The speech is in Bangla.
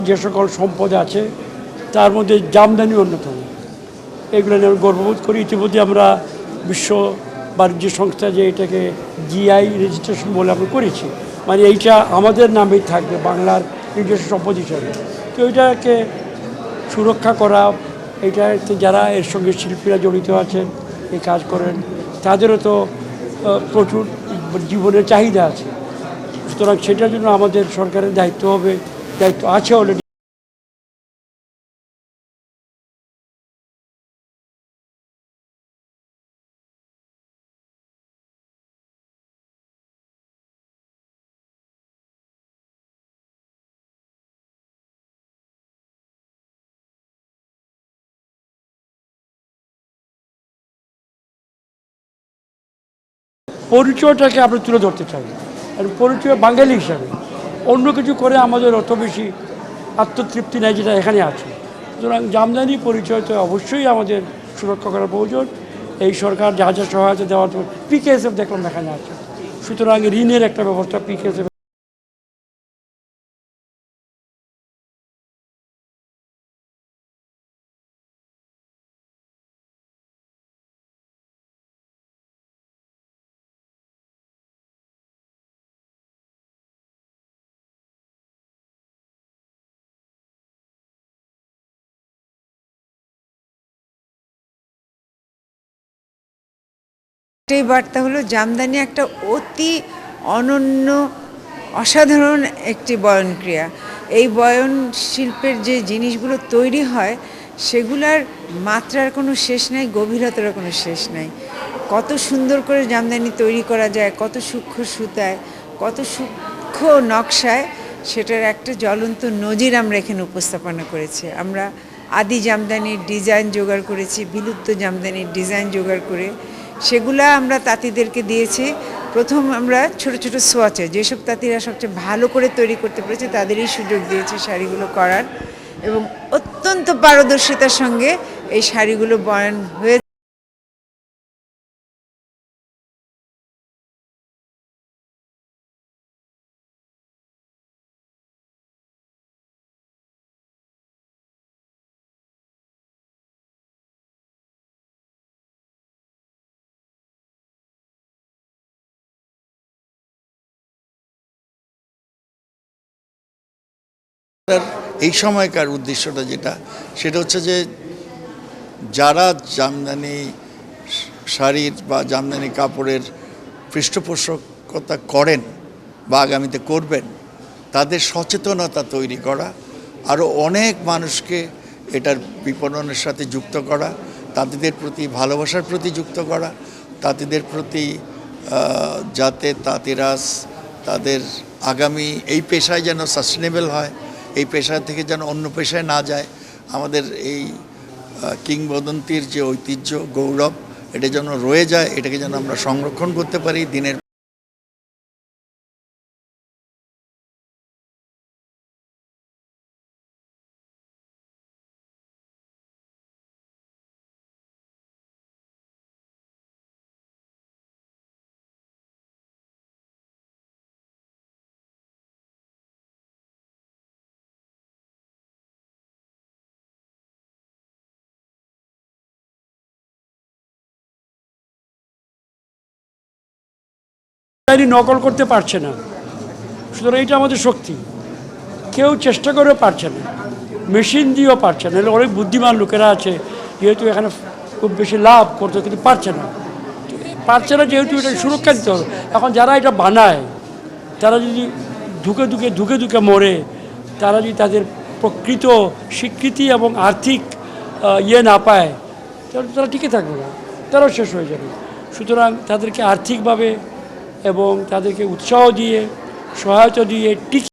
যে সকল সম্পদ আছে তার মধ্যে জামদানি অন্যতম। এগুলো নিয়ে আমি গর্ববোধ করি। ইতিমধ্যে আমরা বিশ্ব বাণিজ্য সংস্থা যে এটাকে জিআই রেজিস্ট্রেশন বলে আমরা করেছি, মানে এইটা আমাদের নামেই থাকবে বাংলার নিজস্ব সম্পদ হিসাবে। তো এটাকে সুরক্ষা করা, এটাতে যারা এর সঙ্গে শিল্পীরা জড়িত আছেন, এই কাজ করেন, তাদেরও তো প্রচুর জীবনের চাহিদা আছে। সুতরাং সেটার জন্য আমাদের সরকারের দায়িত্ব আছে অলরেডি। পরিচয়টাকে আমরা তুলে ধরতে চাই, আর পরিচয় বাঙালি হিসাবে। অন্য কিছু করে আমাদের অত বেশি আত্মতৃপ্তি নেই যেটা এখানে আছে। সুতরাং জামদানি পরিচয় তো অবশ্যই আমাদের সুরক্ষা করার প্রয়োজন। এই সরকার যা যা সহায়তা দেওয়ার জন্য পিকেএসএফ দেখলাম এখানে আছে, সুতরাং ঋণের একটা ব্যবস্থা পিকেএসএফ। এই বার্তা হলো জামদানি একটা অতি অনন্য অসাধারণ একটি বয়নক্রিয়া। এই বয়ন শিল্পের যে জিনিসগুলো তৈরি হয় সেগুলার মাত্রার কোনো শেষ নাই, গভীরতার কোনো শেষ নাই। কত সুন্দর করে জামদানি তৈরি করা যায়, কত সূক্ষ্ম সুতায়, কত সূক্ষ্ম নকশায়, সেটার একটা জ্বলন্ত নজির আমরা এখানে উপস্থাপনা করেছি। আমরা আদি জামদানির ডিজাইন জোগাড় করেছি, বিলুপ্ত জামদানির ডিজাইন জোগাড় করে সেগুলা আমরা তাঁতিদেরকে দিয়েছি। প্রথম আমরা ছোট ছোট সোয়াচে যেসব তাঁতিরা সবচেয়ে ভালো করে তৈরি করতে পেরেছে তাদেরই সুযোগ দিয়েছি শাড়িগুলো করার, এবং অত্যন্ত পারদর্শিতার সঙ্গে এই শাড়িগুলো বয়ন হয়ে এই সময়কার উদ্দেশ্যটা সেটা হচ্ছে যে যারা জামদানি শাড়ির বা জামদানি কাপড়ের পৃষ্ঠপোষকতা করেন বা আগামীতে করবেন, তাদের সচেতনতা তৈরি করা, আরও অনেক মানুষকে এটার বিপণনের সাথে যুক্ত করা, তাঁতিদের প্রতি ভালোবাসার প্রতি যুক্ত করা, তাঁতিদের প্রতি যাতে তাঁতিরা তাদের আগামী এই পেশায় যেন সাস্টেনেবল হয়, এই পেশা থেকে যেন অন্য পেশায় না যায়, আমাদের এই কিংবদন্তির যে ঐতিহ্য গৌরব এটা যেন রয়ে যায়, এটাকে যেন আমরা সংরক্ষণ করতে পারি দিনের। নকল করতে পারছে না, সুতরাং এটা আমাদের শক্তি। কেউ চেষ্টা করেও পারছে না, মেশিন দিয়েও পারছে না। অনেক বুদ্ধিমান লোকেরা আছে যেহেতু এখানে খুব বেশি লাভ করতে, কিন্তু পারছে না যেহেতু এটা সুরক্ষা দিতে হবে। এখন যারা এটা বানায় তারা যদি ধুকে ধুকে মরে, তারা যদি তাদের প্রকৃত স্বীকৃতি এবং আর্থিক না পায়, তাহলে তারা টিকে থাকবে না, তারাও শেষ হয়ে যাবে। সুতরাং তাদেরকে আর্থিকভাবে এবং তাদেরকে উৎসাহ দিয়ে সহায়তা দিয়ে টিকিয়ে